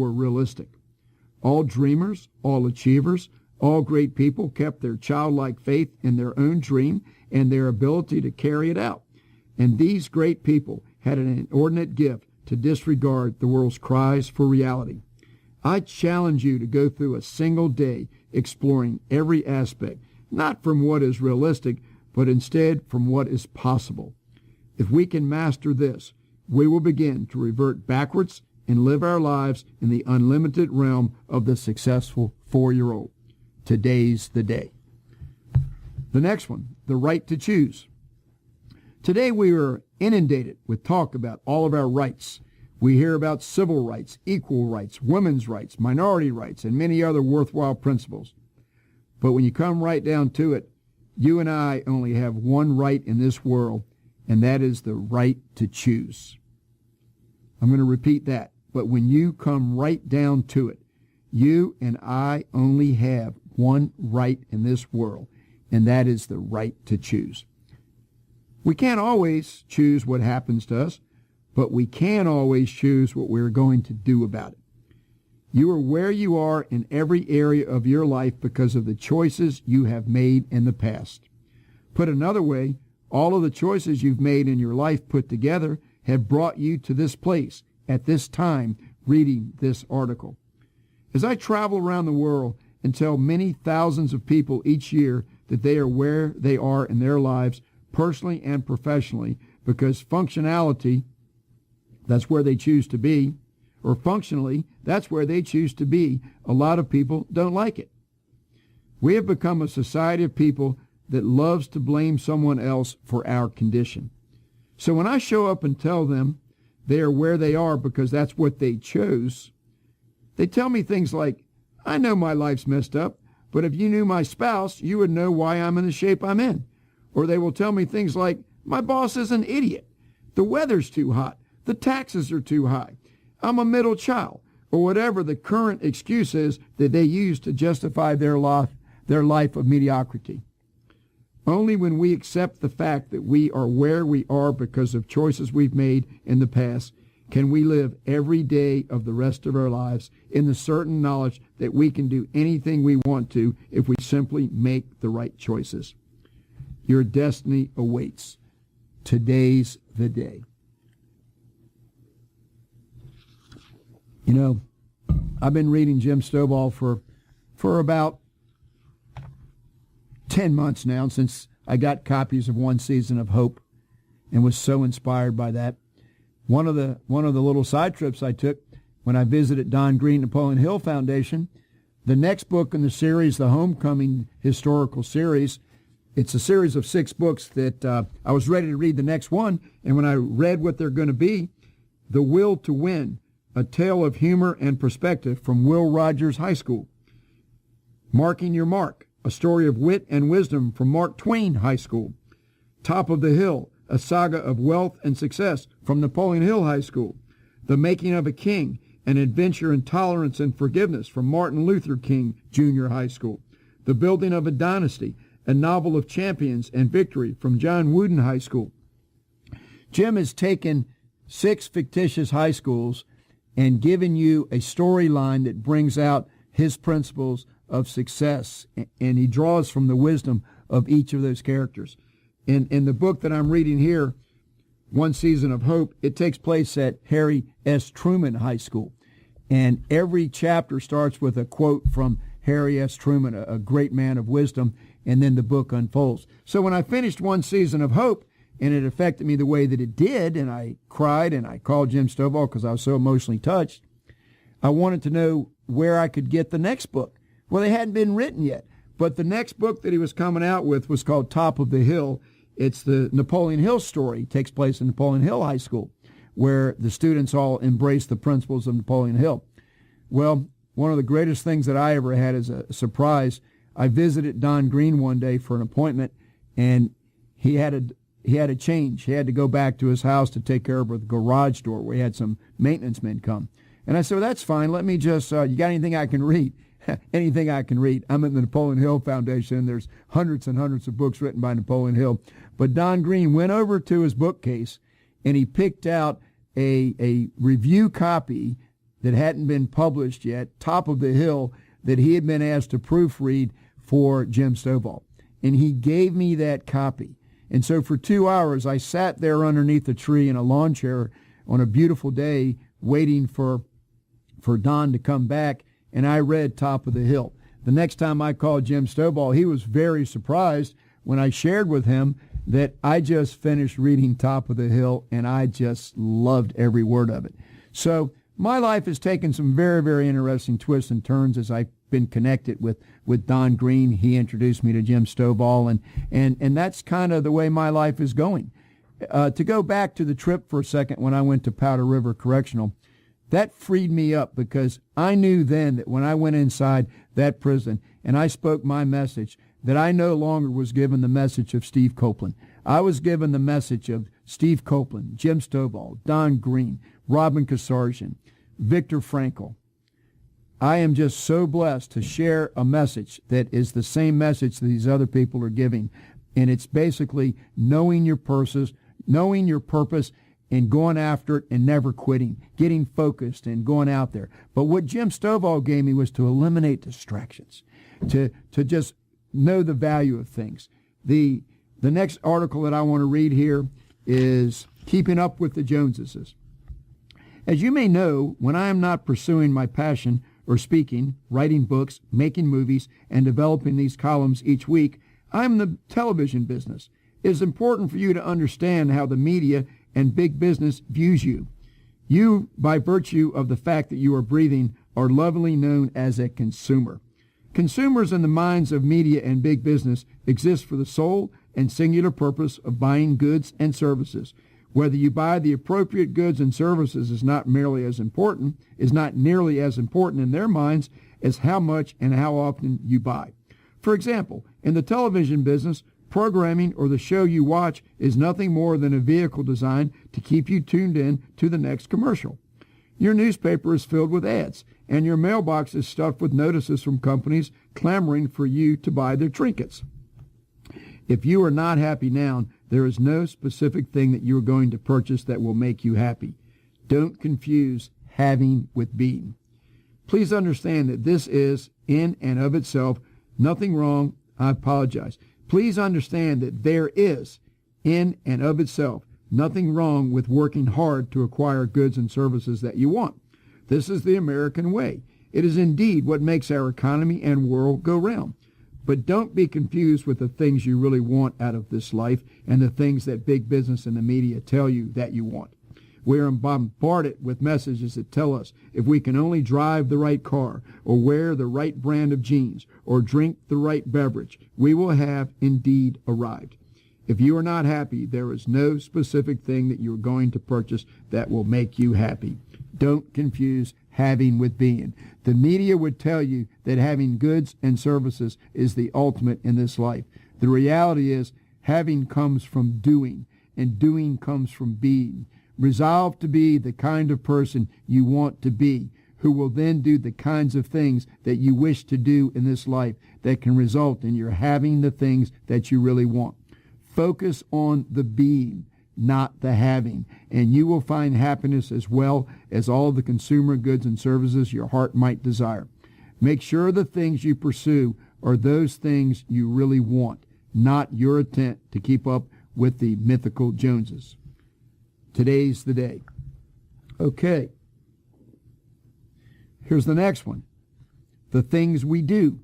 were realistic. All dreamers, all achievers, all great people kept their childlike faith in their own dream and their ability to carry it out. And these great people had an inordinate gift to disregard the world's cries for reality. I challenge you to go through a single day exploring every aspect, not from what is realistic, but instead from what is possible. If we can master this, we will begin to revert backwards and live our lives in the unlimited realm of the successful 4-year-old. Today's the day. The next one, the right to choose. Today we are inundated with talk about all of our rights. We hear about civil rights, equal rights, women's rights, minority rights, and many other worthwhile principles. But when you come right down to it, you and I only have one right in this world, and that is the right to choose. I'm going to repeat that. But when you come right down to it, you and I only have one right in this world, and that is the right to choose. We can't always choose what happens to us, but we can always choose what we're going to do about it. You are where you are in every area of your life because of the choices you have made in the past. Put another way, all of the choices you've made in your life put together have brought you to this place at this time reading this article. As I travel around the world and tell many thousands of people each year that they are where they are in their lives, personally and professionally, because functionality, that's where they choose to be, or functionally, that's where they choose to be, a lot of people don't like it. We have become a society of people that loves to blame someone else for our condition. So when I show up and tell them they are where they are because that's what they chose, they tell me things like, I know my life's messed up, but if you knew my spouse, you would know why I'm in the shape I'm in. Or they will tell me things like, my boss is an idiot. The weather's too hot. The taxes are too high. I'm a middle child. Or whatever the current excuse is that they use to justify their life of mediocrity. Only when we accept the fact that we are where we are because of choices we've made in the past can we live every day of the rest of our lives in the certain knowledge that we can do anything we want to if we simply make the right choices. Your destiny awaits. Today's the day. You know, I've been reading Jim Stovall for about 10 months now, since I got copies of One Season of Hope and was so inspired by that. One of the little side trips I took when I visited Don Green Napoleon Hill Foundation, the next book in the series, the Homecoming Historical Series, it's a series of 6 books that I was ready to read the next one, and when I read what they're going to be, The Will to Win, A Tale of Humor and Perspective from Will Rogers High School. Marking Your Mark, A Story of Wit and Wisdom from Mark Twain High School. Top of the Hill, A Saga of Wealth and Success from Napoleon Hill High School. The Making of a King, An Adventure in Tolerance and Forgiveness from Martin Luther King Jr. High School. The Building of a Dynasty, A Novel of Champions and Victory from John Wooden High School. Jim has taken 6 fictitious high schools and given you a storyline that brings out his principles of success, and he draws from the wisdom of each of those characters. In the book that I'm reading here, One Season of Hope, it takes place at Harry S. Truman High School, and every chapter starts with a quote from Harry S. Truman, a great man of wisdom, and then the book unfolds. So when I finished One Season of Hope, and it affected me the way that it did, and I cried, and I called Jim Stovall because I was so emotionally touched, I wanted to know where I could get the next book. Well, they hadn't been written yet, but the next book that he was coming out with was called Top of the Hill. It's the Napoleon Hill story. It takes place in Napoleon Hill High School, where the students all embrace the principles of Napoleon Hill. Well, one of the greatest things that I ever had as a surprise, I visited Don Green one day for an appointment, and he had a change. He had to go back to his house to take care of the garage door where he had some maintenance men come. And I said, well, that's fine. Let me just, you got anything I can read? Anything I can read. I'm at the Napoleon Hill Foundation, and there's hundreds and hundreds of books written by Napoleon Hill. But Don Green went over to his bookcase, and he picked out a review copy that hadn't been published yet, Top of the Hill, that he had been asked to proofread for Jim Stovall. And he gave me that copy. And so for 2 hours, I sat there underneath a tree in a lawn chair on a beautiful day waiting for Don to come back, and I read Top of the Hill. The next time I called Jim Stovall, he was very surprised when I shared with him that I just finished reading Top of the Hill, and I just loved every word of it. So my life has taken some very, very interesting twists and turns as I've been connected with Don Green. He introduced me to Jim Stovall, and that's kind of the way my life is going. To go back to the trip for a second when I went to Powder River Correctional, that freed me up because I knew then that when I went inside that prison and I spoke my message, that I no longer was given the message of Steve Coplon. I was given the message of Steve Coplon, Jim Stovall, Don Green, Robin Kasarjian, Viktor Frankl. I am just so blessed to share a message that is the same message that these other people are giving. And it's basically knowing your purpose, and going after it and never quitting, getting focused and going out there. But what Jim Stovall gave me was to eliminate distractions, to just know the value of things. The next article that I want to read here is Keeping Up with the Joneses. As you may know, when I am not pursuing my passion or speaking, writing books, making movies, and developing these columns each week, I'm in the television business. It is important for you to understand how the media and big business views you. You, by virtue of the fact that you are breathing, are lovingly known as a consumer. Consumers in the minds of media and big business exist for the sole and singular purpose of buying goods and services. Whether you buy the appropriate goods and services is not nearly as important in their minds as how much and how often you buy. For example, in the television business, programming or the show you watch is nothing more than a vehicle designed to keep you tuned in to the next commercial. Your newspaper is filled with ads, and your mailbox is stuffed with notices from companies clamoring for you to buy their trinkets. If you are not happy now, there is no specific thing that you are going to purchase that will make you happy. Don't confuse having with being. Please understand that this is, in and of itself, nothing wrong. I apologize. Please understand that there is, in and of itself, nothing wrong with working hard to acquire goods and services that you want. This is the American way. It is indeed what makes our economy and world go round. But don't be confused with the things you really want out of this life and the things that big business and the media tell you that you want. We are bombarded with messages that tell us if we can only drive the right car or wear the right brand of jeans or drink the right beverage, we will have indeed arrived. If you are not happy, there is no specific thing that you are going to purchase that will make you happy. Don't confuse having with being. The media would tell you that having goods and services is the ultimate in this life. The reality is having comes from doing, and doing comes from being. Resolve to be the kind of person you want to be, who will then do the kinds of things that you wish to do in this life that can result in your having the things that you really want. Focus on the being, not the having, and you will find happiness as well as all the consumer goods and services your heart might desire. Make sure the things you pursue are those things you really want, not your attempt to keep up with the mythical Joneses. Today's the day. Okay. Here's the next one. The things we do.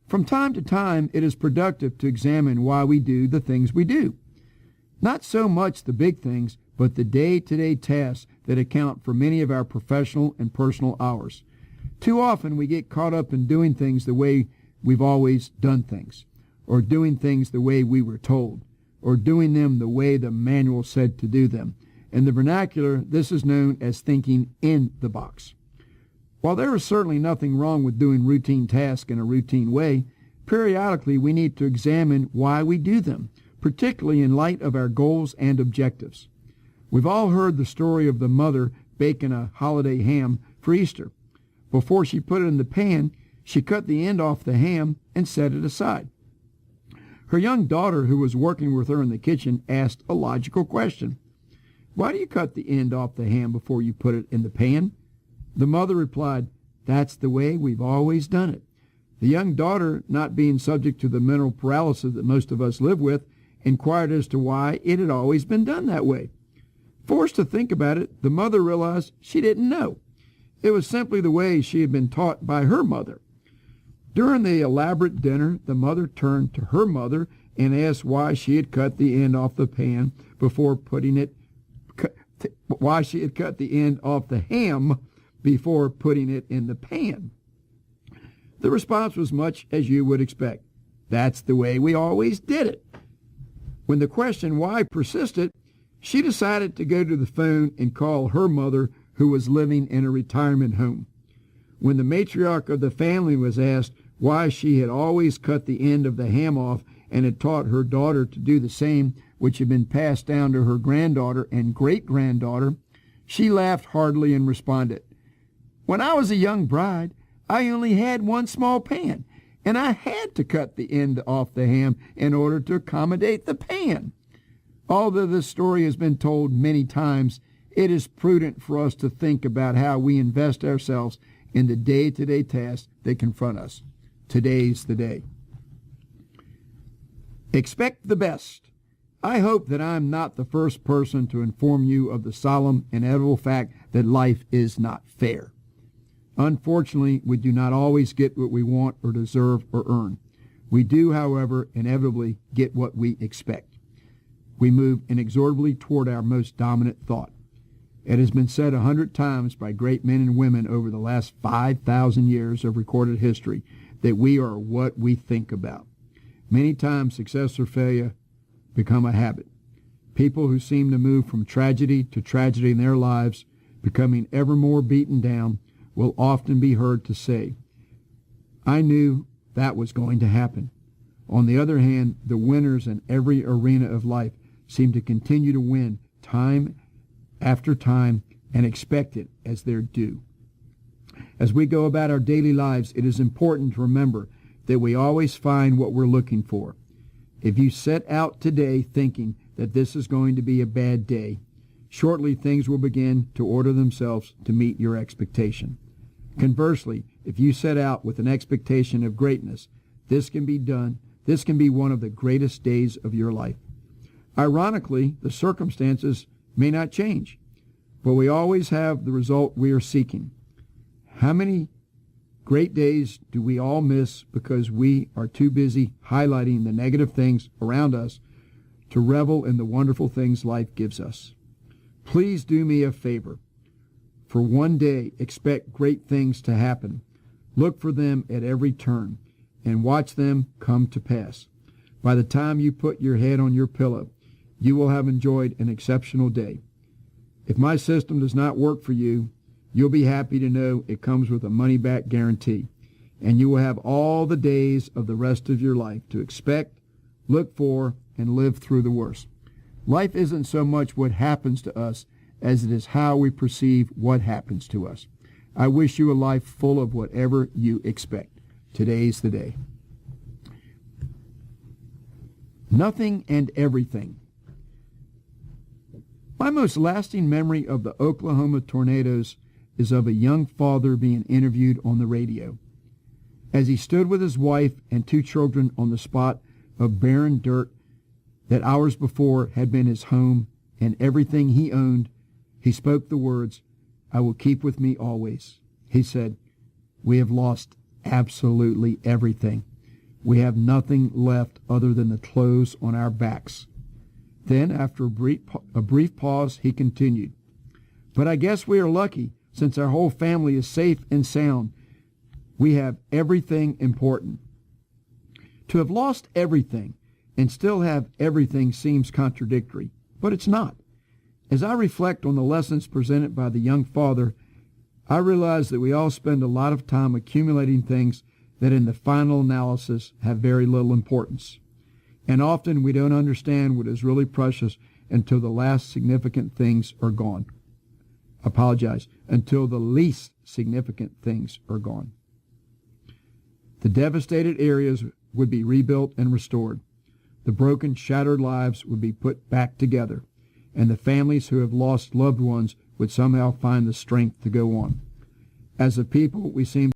From time to time, it is productive to examine why we do the things we do. Not so much the big things, but the day-to-day tasks that account for many of our professional and personal hours. Too often we get caught up in doing things the way we've always done things, or doing things the way we were told, or doing them the way the manual said to do them. In the vernacular, this is known as thinking in the box. While there is certainly nothing wrong with doing routine tasks in a routine way, periodically we need to examine why we do them, particularly in light of our goals and objectives. We've all heard the story of the mother baking a holiday ham for Easter. Before she put it in the pan, she cut the end off the ham and set it aside. Her young daughter, who was working with her in the kitchen, asked a logical question. Why do you cut the end off the ham before you put it in the pan? The mother replied, "That's the way we've always done it." The young daughter, not being subject to the mental paralysis that most of us live with, inquired as to why it had always been done that way. Forced to think about it, the mother realized she didn't know. It was simply the way she had been taught by her mother. During the elaborate dinner, the mother turned to her mother and asked why she had cut the end off the pan before putting it, why she had cut the end off the ham before putting it in the pan. The response was much as you would expect. That's the way we always did it. When the question why persisted, she decided to go to the phone and call her mother, who was living in a retirement home. When the matriarch of the family was asked why she had always cut the end of the ham off and had taught her daughter to do the same, which had been passed down to her granddaughter and great-granddaughter, she laughed heartily and responded, "When I was a young bride, I only had one small pan, and I had to cut the end off the ham in order to accommodate the pan." Although this story has been told many times, it is prudent for us to think about how we invest ourselves in the day-to-day tasks that confront us. Today's the day. Expect the best. I hope that I'm not the first person to inform you of the solemn, inevitable fact that life is not fair. Unfortunately, we do not always get what we want or deserve or earn. We do, however, inevitably get what we expect. We move inexorably toward our most dominant thought. It has been said 100 times by great men and women over the last 5,000 years of recorded history that we are what we think about. Many times success or failure become a habit. People who seem to move from tragedy to tragedy in their lives, becoming ever more beaten down, will often be heard to say, "I knew that was going to happen." On the other hand, the winners in every arena of life seem to continue to win time after time and expect it as their due. As we go about our daily lives, it is important to remember that we always find what we're looking for. If you set out today thinking that this is going to be a bad day, shortly things will begin to order themselves to meet your expectation. Conversely, if you set out with an expectation of greatness, this can be one of the greatest days of your life. Ironically, the circumstances may not change, but we always have the result we are seeking. How many great days do we all miss because we are too busy highlighting the negative things around us to revel in the wonderful things life gives us? Please do me a favor. For one day, expect great things to happen. Look for them at every turn and watch them come to pass. By the time you put your head on your pillow, you will have enjoyed an exceptional day. If my system does not work for you, you'll be happy to know it comes with a money-back guarantee, and you will have all the days of the rest of your life to expect, look for, and live through the worst. Life isn't so much what happens to us as it is how we perceive what happens to us. I wish you a life full of whatever you expect. Today's the day. Nothing and everything. My most lasting memory of the Oklahoma tornadoes is of a young father being interviewed on the radio. As he stood with his wife and 2 children on the spot of barren dirt that hours before had been his home and everything he owned, he spoke the words, "I will keep with me always." He said, "We have lost absolutely everything. We have nothing left other than the clothes on our backs." Then, after a brief pause, he continued, "But I guess we are lucky, since our whole family is safe and sound. We have everything important." To have lost everything and still have everything seems contradictory, but it's not. As I reflect on the lessons presented by the young father, I realize that we all spend a lot of time accumulating things that in the final analysis have very little importance. And often we don't understand what is really precious until the last significant things are gone. Until the least significant things are gone. The devastated areas would be rebuilt and restored. The broken, shattered lives would be put back together, and the families who have lost loved ones would somehow find the strength to go on. As a people, we seem